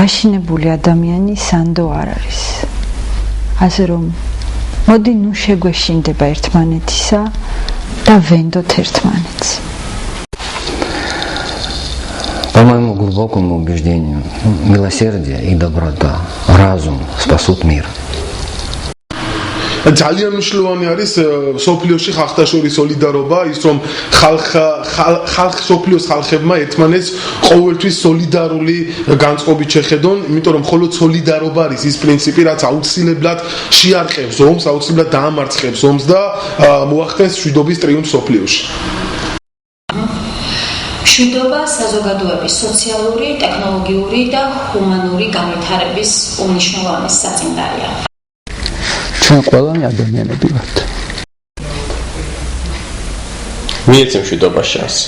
დაშინებული ადამიანი სანდო არ არის. ასე რომ მოდი ნუ შეგვეშინდება ერთმანეთისა და ვენდოთ ერთმანეთს. По моему глубокому убеждению, милосердие и доброта, разум спасут мир. ძალიან მნიშვნელოვანი არის სოფლიოში ხალხთა სოლიდარობა, ის რომ სოფლიოს ხალხებმა ერთმანეთს ყოველთვის სოლიდარული განწყობით შეხედონ, იმიტომ რომ მხოლოდ სოლიდარობა არის ის პრინციპი, რაც აუცილებლად შეარყევს ომს, აუცილებლად დაამარცხებს ომს და მოახდენს მშვიდობის ტრიუმფს სოფლიოში. მშვიდობა საზოგადოების სოციალური, ტექნოლოგიური და ჰუმანური განვითარების უმნიშვნელოვანესი საწინდარია. ჩვენ ყველანი ადამიანები ვართ. მიეცემ მშვიდობას შანსი.